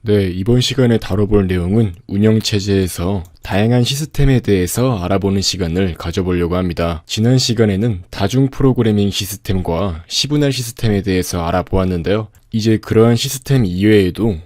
네, 이번 시간에 다뤄볼 내용은 운영체제에서 다양한 시스템에 대해서 알아보는 시간을 가져보려고 합니다. 지난 시간에는 다중 프로그래밍 시스템과 시분할 시스템에 대해서 알아보았는데요. 이제 그러한 시스템 이외에도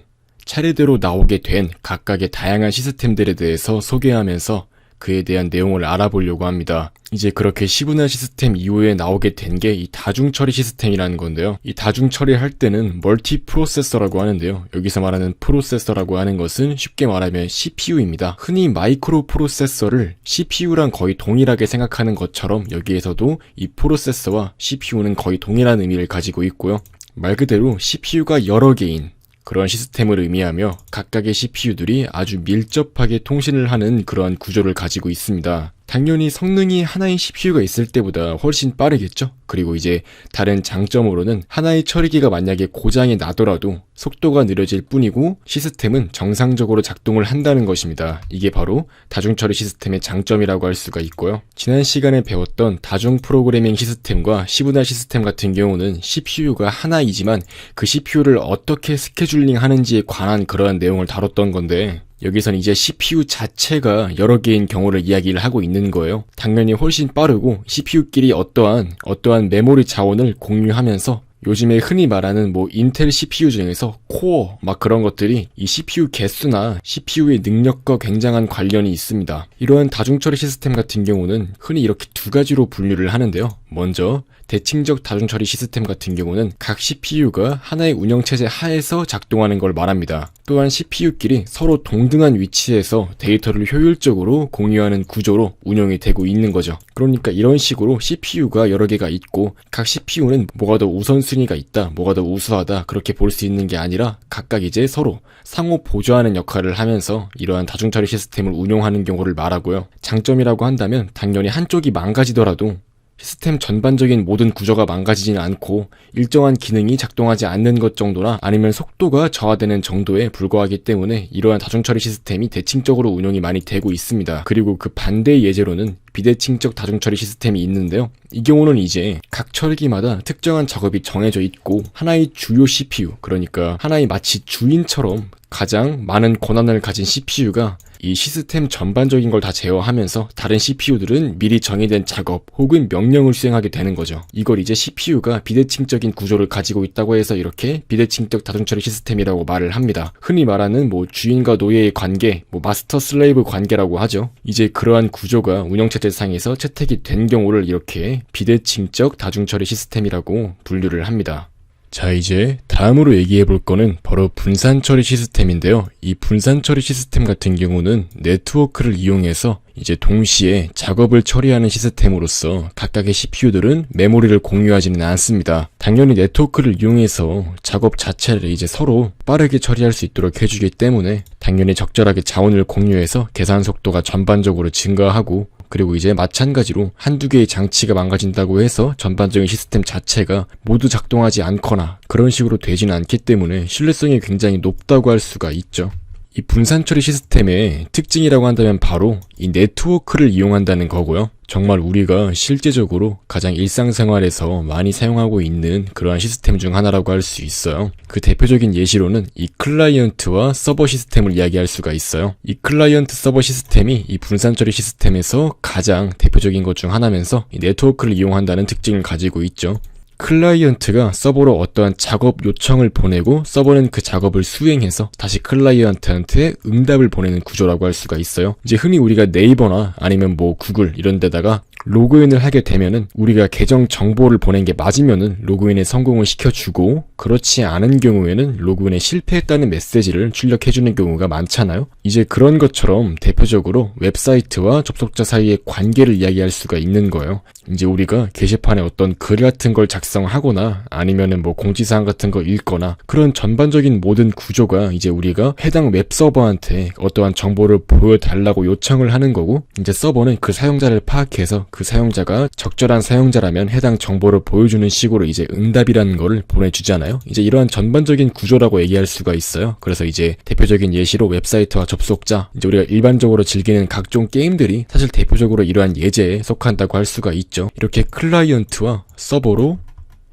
차례대로 나오게 된 각각의 다양한 시스템들에 대해서 소개하면서 그에 대한 내용을 알아보려고 합니다. 이제 그렇게 시분할 시스템 이후에 나오게 된 게 이 다중 처리 시스템이라는 건데요. 이 다중 처리할 때는 멀티 프로세서라고 하는데요. 여기서 말하는 프로세서라고 하는 것은 쉽게 말하면 CPU입니다. 흔히 마이크로 프로세서를 CPU랑 거의 동일하게 생각하는 것처럼 여기에서도 이 프로세서와 CPU는 거의 동일한 의미를 가지고 있고요. 말 그대로 CPU가 여러 개인 그런 시스템을 의미하며 각각의 CPU들이 아주 밀접하게 통신을 하는 그러한 구조를 가지고 있습니다. 당연히 성능이 하나의 CPU가 있을 때보다 훨씬 빠르겠죠? 그리고 이제 다른 장점으로는 하나의 처리기가 만약에 고장이 나더라도 속도가 느려질 뿐이고 시스템은 정상적으로 작동을 한다는 것입니다. 이게 바로 다중처리 시스템의 장점이라고 할 수가 있고요. 지난 시간에 배웠던 다중 프로그래밍 시스템과 시분할 시스템 같은 경우는 CPU가 하나이지만 그 CPU를 어떻게 스케줄링 하는지에 관한 그러한 내용을 다뤘던 건데 여기선 이제 CPU 자체가 여러 개인 경우를 이야기를 하고 있는 거예요. 당연히 훨씬 빠르고 CPU끼리 어떠한 메모리 자원을 공유하면서 요즘에 흔히 말하는 인텔 CPU 중에서 코어 그런 것들이 이 CPU 개수나 CPU의 능력과 굉장한 관련이 있습니다. 이러한 다중처리 시스템 같은 경우는 흔히 이렇게 두 가지로 분류를 하는데요. 먼저 대칭적 다중처리 시스템 같은 경우는 각 CPU가 하나의 운영체제 하에서 작동하는 걸 말합니다. 또한 CPU끼리 서로 동등한 위치에서 데이터를 효율적으로 공유하는 구조로 운영이 되고 있는 거죠. 그러니까 이런 식으로 CPU가 여러 개가 있고 각 CPU는 뭐가 더 우선순위가 있다, 뭐가 더 우수하다 그렇게 볼 수 있는 게 아니라 각각 이제 서로 상호 보조하는 역할을 하면서 이러한 다중처리 시스템을 운용하는 경우를 말하고요. 장점이라고 한다면 당연히 한쪽이 망가지더라도 시스템 전반적인 모든 구조가 망가지지는 않고 일정한 기능이 작동하지 않는 것 정도나 아니면 속도가 저하되는 정도에 불과하기 때문에 이러한 다중처리 시스템이 대칭적으로 운영이 많이 되고 있습니다. 그리고 그 반대의 예제로는 비대칭적 다중처리 시스템이 있는데요. 이 경우는 이제 각 처리기마다 특정한 작업이 정해져 있고 하나의 주요 CPU, 그러니까 하나의 마치 주인처럼 가장 많은 권한을 가진 CPU가 이 시스템 전반적인 걸 다 제어하면서 다른 CPU들은 미리 정의된 작업 혹은 명령을 수행하게 되는 거죠. 이걸 이제 CPU가 비대칭적인 구조를 가지고 있다고 해서 이렇게 비대칭적 다중처리 시스템이라고 말을 합니다. 흔히 말하는 주인과 노예의 관계, 마스터 슬레이브 관계라고 하죠. 이제 그러한 구조가 운영체제상에서 채택이 된 경우를 이렇게 비대칭적 다중처리 시스템이라고 분류를 합니다. 자, 이제 다음으로 얘기해 볼 거는 바로 분산처리 시스템인데요. 이 분산처리 시스템 같은 경우는 네트워크를 이용해서 이제 동시에 작업을 처리하는 시스템으로서 각각의 CPU들은 메모리를 공유하지는 않습니다. 당연히 네트워크를 이용해서 작업 자체를 이제 서로 빠르게 처리할 수 있도록 해주기 때문에 당연히 적절하게 자원을 공유해서 계산 속도가 전반적으로 증가하고 그리고 이제 마찬가지로 한두 개의 장치가 망가진다고 해서 전반적인 시스템 자체가 모두 작동하지 않거나 그런 식으로 되지는 않기 때문에 신뢰성이 굉장히 높다고 할 수가 있죠. 이 분산처리 시스템의 특징이라고 한다면 바로 이 네트워크를 이용한다는 거고요. 정말 우리가 실제적으로 가장 일상생활에서 많이 사용하고 있는 그러한 시스템 중 하나라고 할 수 있어요. 그 대표적인 예시로는 이 클라이언트와 서버 시스템을 이야기할 수가 있어요. 이 클라이언트 서버 시스템이 이 분산처리 시스템에서 가장 대표적인 것 중 하나면서 이 네트워크를 이용한다는 특징을 가지고 있죠. 클라이언트가 서버로 어떠한 작업 요청을 보내고 서버는 그 작업을 수행해서 다시 클라이언트한테 응답을 보내는 구조라고 할 수가 있어요. 이제 흔히 우리가 네이버나 아니면 구글 이런 데다가 로그인을 하게 되면은 우리가 계정 정보를 보낸 게 맞으면은 로그인에 성공을 시켜주고 그렇지 않은 경우에는 로그인에 실패했다는 메시지를 출력해주는 경우가 많잖아요. 이제 그런 것처럼 대표적으로 웹사이트와 접속자 사이의 관계를 이야기할 수가 있는 거예요. 이제 우리가 게시판에 어떤 글 같은 걸 작성하거나 아니면은 공지사항 같은 거 읽거나 그런 전반적인 모든 구조가 이제 우리가 해당 웹서버한테 어떠한 정보를 보여달라고 요청을 하는 거고 이제 서버는 그 사용자를 파악해서 그 사용자가 적절한 사용자라면 해당 정보를 보여주는 식으로 이제 응답이라는 거를 보내주잖아요. 이제 이러한 전반적인 구조라고 얘기할 수가 있어요. 그래서 이제 대표적인 예시로 웹사이트와 접속자, 이제 우리가 일반적으로 즐기는 각종 게임들이 사실 대표적으로 이러한 예제에 속한다고 할 수가 있죠. 이렇게 클라이언트와 서버로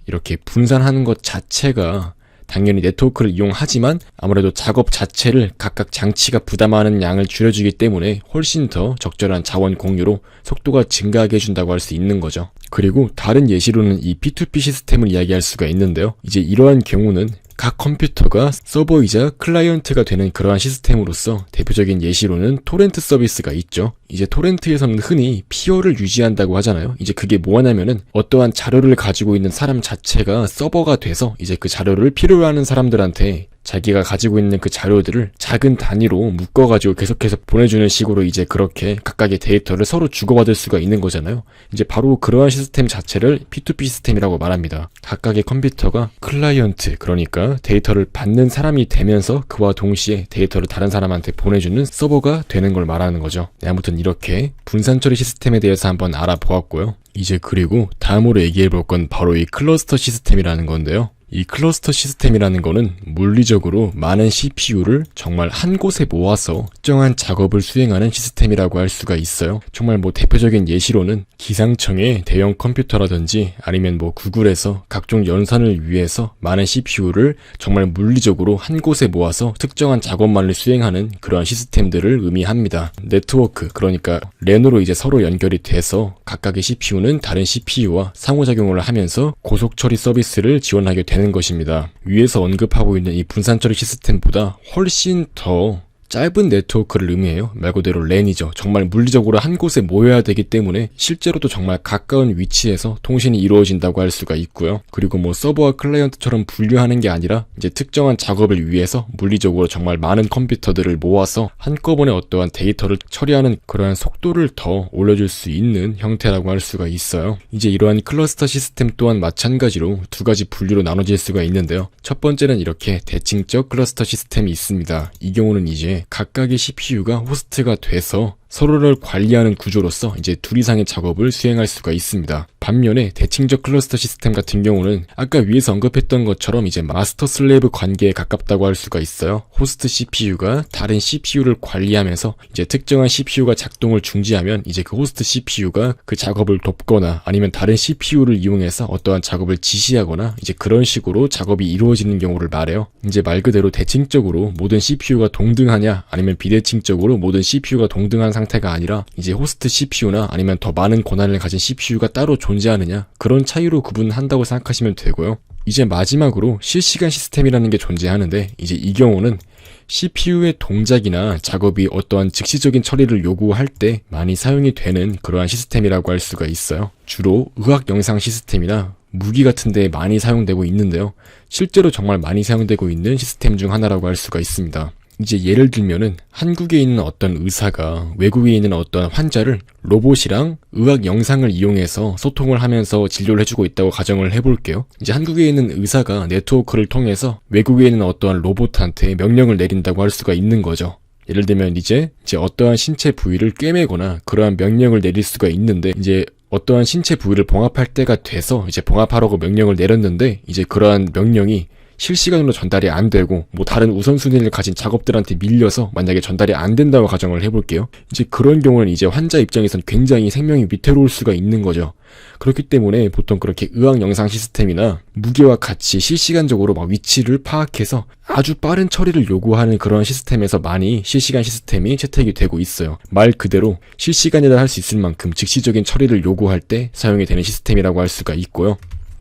이렇게 분산하는 것 자체가 당연히 네트워크를 이용하지만 아무래도 작업 자체를 각각 장치가 부담하는 양을 줄여주기 때문에 훨씬 더 적절한 자원 공유로 속도가 증가하게 해준다고 할 수 있는 거죠. 그리고 다른 예시로는 이 P2P 시스템을 이야기할 수가 있는데요. 이제 이러한 경우는 각 컴퓨터가 서버이자 클라이언트가 되는 그러한 시스템으로서 대표적인 예시로는 토렌트 서비스가 있죠. 이제 토렌트에서는 흔히 피어를 유지한다고 하잖아요. 이제 그게 뭐냐면은 어떠한 자료를 가지고 있는 사람 자체가 서버가 돼서 이제 그 자료를 필요로 하는 사람들한테 자기가 가지고 있는 그 자료들을 작은 단위로 묶어가지고 계속해서 보내주는 식으로 이제 그렇게 각각의 데이터를 서로 주고받을 수가 있는 거잖아요. 이제 바로 그러한 시스템 자체를 P2P 시스템이라고 말합니다. 각각의 컴퓨터가 클라이언트, 그러니까 데이터를 받는 사람이 되면서 그와 동시에 데이터를 다른 사람한테 보내주는 서버가 되는 걸 말하는 거죠. 네, 아무튼 이렇게 분산 처리 시스템에 대해서 한번 알아보았고요. 이제 그리고 다음으로 얘기해 볼 건 바로 이 클러스터 시스템이라는 건데요. 이 클러스터 시스템이라는 거는 물리적으로 많은 CPU를 정말 한 곳에 모아서 특정한 작업을 수행하는 시스템이라고 할 수가 있어요. 정말 뭐 대표적인 예시로는 기상청의 대형 컴퓨터라든지 아니면 뭐 구글에서 각종 연산을 위해서 많은 CPU를 정말 물리적으로 한 곳에 모아서 특정한 작업만을 수행하는 그러한 시스템들을 의미합니다. 네트워크, 그러니까 랜으로 이제 서로 연결이 돼서 각각의 CPU는 다른 CPU와 상호작용을 하면서 고속 처리 서비스를 지원하게 되는 것입니다. 위에서 언급하고 있는 이 분산 처리 시스템보다 훨씬 더 짧은 네트워크를 의미해요. 말 그대로 랜이죠. 정말 물리적으로 한 곳에 모여야 되기 때문에 실제로도 정말 가까운 위치에서 통신이 이루어진다고 할 수가 있고요. 그리고 뭐 서버와 클라이언트처럼 분류하는 게 아니라 이제 특정한 작업을 위해서 물리적으로 정말 많은 컴퓨터들을 모아서 한꺼번에 어떠한 데이터를 처리하는 그러한 속도를 더 올려줄 수 있는 형태라고 할 수가 있어요. 이제 이러한 클러스터 시스템 또한 마찬가지로 두 가지 분류로 나눠질 수가 있는데요. 첫 번째는 이렇게 대칭적 클러스터 시스템이 있습니다. 이 경우는 이제 각각의 CPU가 호스트가 돼서 서로를 관리하는 구조로서 이제 둘 이상의 작업을 수행할 수가 있습니다. 반면에 대칭적 클러스터 시스템 같은 경우는 아까 위에서 언급했던 것처럼 이제 마스터 슬레이브 관계에 가깝다고 할 수가 있어요. 호스트 CPU가 다른 CPU를 관리하면서 이제 특정한 CPU가 작동을 중지하면 이제 그 호스트 CPU가 그 작업을 돕거나 아니면 다른 CPU를 이용해서 어떠한 작업을 지시하거나 이제 그런 식으로 작업이 이루어지는 경우를 말해요. 이제 말 그대로 대칭적으로 모든 CPU가 동등하냐 아니면 비대칭적으로 모든 CPU가 동등한 상태가 아니라 이제 호스트 CPU나 아니면 더 많은 권한을 가진 CPU가 따로 존재하느냐 그런 차이로 구분한다고 생각하시면 되고요. 이제 마지막으로 실시간 시스템이라는 게 존재하는데 이제 이 경우는 CPU의 동작이나 작업이 어떠한 즉시적인 처리를 요구할 때 많이 사용이 되는 그러한 시스템이라고 할 수가 있어요. 주로 의학 영상 시스템이나 무기 같은 데 많이 사용되고 있는데요. 실제로 정말 많이 사용되고 있는 시스템 중 하나라고 할 수가 있습니다. 이제 예를 들면은 한국에 있는 어떤 의사가 외국에 있는 어떤 환자를 로봇이랑 의학 영상을 이용해서 소통을 하면서 진료를 해주고 있다고 가정을 해볼게요. 이제 한국에 있는 의사가 네트워크를 통해서 외국에 있는 어떠한 로봇한테 명령을 내린다고 할 수가 있는 거죠. 예를 들면 이제 어떠한 신체 부위를 꿰매거나 그러한 명령을 내릴 수가 있는데 이제 어떠한 신체 부위를 봉합할 때가 돼서 이제 봉합하라고 명령을 내렸는데 이제 그러한 명령이 실시간으로 전달이 안 되고 뭐 다른 우선순위를 가진 작업들한테 밀려서 만약에 전달이 안 된다고 가정을 해볼게요. 이제 그런 경우는 이제 환자 입장에선 굉장히 생명이 위태로울 수가 있는 거죠. 그렇기 때문에 보통 그렇게 의학 영상 시스템이나 무기와 같이 실시간적으로 막 위치를 파악해서 아주 빠른 처리를 요구하는 그런 시스템에서 많이 실시간 시스템이 채택이 되고 있어요. 말 그대로 실시간이라 할 수 있을 만큼 즉시적인 처리를 요구할 때 사용이 되는 시스템이라고 할 수가 있고요.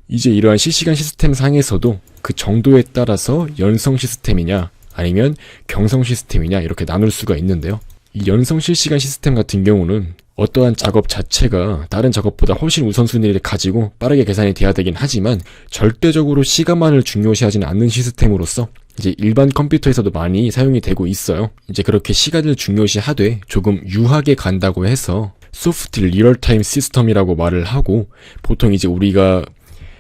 이제 이러한 실시간 시스템 상에서도 그 정도에 따라서 연성 시스템이냐 아니면 경성 시스템이냐 이렇게 나눌 수가 있는데요. 이 연성 실시간 시스템 같은 경우는 어떠한 작업 자체가 다른 작업보다 훨씬 우선순위를 가지고 빠르게 계산이 돼야 되긴 하지만 절대적으로 시간만을 중요시하지는 않는 시스템으로서 이제 일반 컴퓨터에서도 많이 사용이 되고 있어요. 이제 그렇게 시간을 중요시하되 조금 유하게 간다고 해서 소프트 리얼타임 시스템이라고 말을 하고 보통 이제 우리가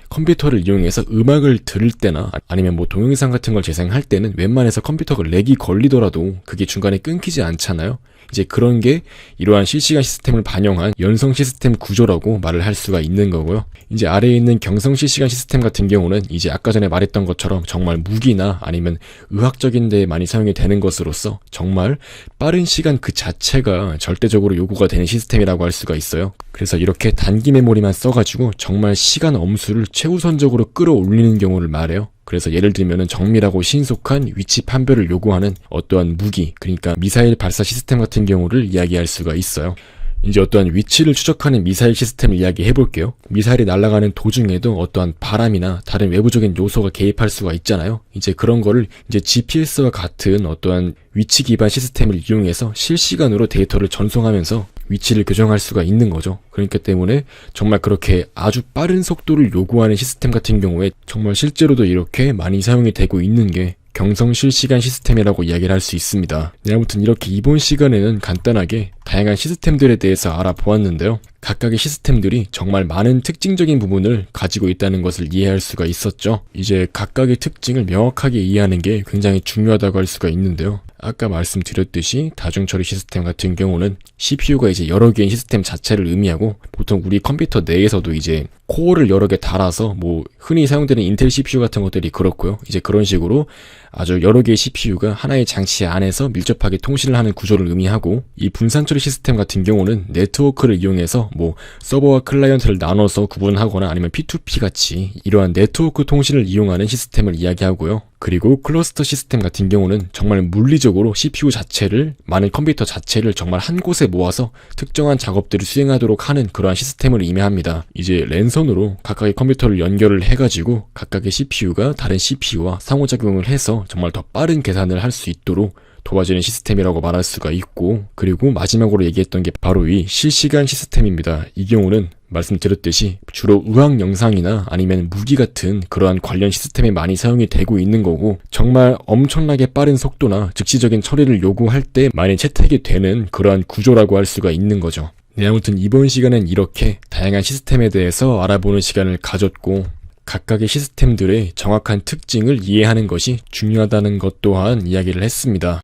컴퓨터를 이용해서 음악을 들을 때나 아니면 뭐 동영상 같은 걸 재생할 때는 웬만해서 컴퓨터가 렉이 걸리더라도 그게 중간에 끊기지 않잖아요. 이제 그런 게 이러한 실시간 시스템을 반영한 연성 시스템 구조라고 말을 할 수가 있는 거고요. 이제 아래에 있는 경성 실시간 시스템 같은 경우는 이제 아까 전에 말했던 것처럼 정말 무기나 아니면 의학적인 데에 많이 사용이 되는 것으로서 정말 빠른 시간 그 자체가 절대적으로 요구가 되는 시스템이라고 할 수가 있어요. 그래서 이렇게 단기 메모리만 써가지고 정말 시간 엄수를 최우선적으로 끌어올리는 경우를 말해요. 그래서 예를 들면은 정밀하고 신속한 위치 판별을 요구하는 어떠한 무기, 그러니까 미사일 발사 시스템 같은 경우를 이야기할 수가 있어요. 이제 어떠한 위치를 추적하는 미사일 시스템을 이야기해 볼게요. 미사일이 날아가는 도중에도 어떠한 바람이나 다른 외부적인 요소가 개입할 수가 있잖아요. 이제 그런 거를 이제 GPS와 같은 어떠한 위치 기반 시스템을 이용해서 실시간으로 데이터를 전송하면서 위치를 교정할 수가 있는 거죠. 그러니까 때문에 정말 그렇게 아주 빠른 속도를 요구하는 시스템 같은 경우에 정말 실제로도 이렇게 많이 사용이 되고 있는 게 경성 실시간 시스템이라고 이야기를 할 수 있습니다. 네, 아무튼 이렇게 이번 시간에는 간단하게 다양한 시스템들에 대해서 알아보았는데요. 각각의 시스템들이 정말 많은 특징적인 부분을 가지고 있다는 것을 이해할 수가 있었죠. 이제 각각의 특징을 명확하게 이해하는 게 굉장히 중요하다고 할 수가 있는데요. 아까 말씀드렸듯이 다중처리 시스템 같은 경우는 CPU가 이제 여러 개의 시스템 자체를 의미하고, 보통 우리 컴퓨터 내에서도 이제 코어를 여러 개 달아서 뭐 흔히 사용되는 인텔 CPU 같은 것들이 그렇고요. 이제 그런 식으로 아주 여러 개의 CPU가 하나의 장치 안에서 밀접하게 통신을 하는 구조를 의미하고, 이 분산처리 시스템 같은 경우는 네트워크를 이용해서 뭐 서버와 클라이언트를 나눠서 구분하거나 아니면 P2P 같이 이러한 네트워크 통신을 이용하는 시스템을 이야기하고요. 그리고 클러스터 시스템 같은 경우는 정말 물리적으로 CPU 자체를, 많은 컴퓨터 자체를 정말 한 곳에 모아서 특정한 작업들을 수행하도록 하는 그러한 시스템을 의미합니다. 이제 랜선으로 각각의 컴퓨터를 연결을 해가지고 각각의 CPU가 다른 CPU와 상호작용을 해서 정말 더 빠른 계산을 할 수 있도록 도와주는 시스템이라고 말할 수가 있고, 그리고 마지막으로 얘기했던 게 바로 이 실시간 시스템입니다. 이 경우는 말씀드렸듯이 주로 의학 영상이나 아니면 무기 같은 그러한 관련 시스템에 많이 사용이 되고 있는 거고, 정말 엄청나게 빠른 속도나 즉시적인 처리를 요구할 때 많이 채택이 되는 그러한 구조라고 할 수가 있는 거죠. 네, 아무튼 이번 시간엔 이렇게 다양한 시스템에 대해서 알아보는 시간을 가졌고, 각각의 시스템들의 정확한 특징을 이해하는 것이 중요하다는 것 또한 이야기를 했습니다.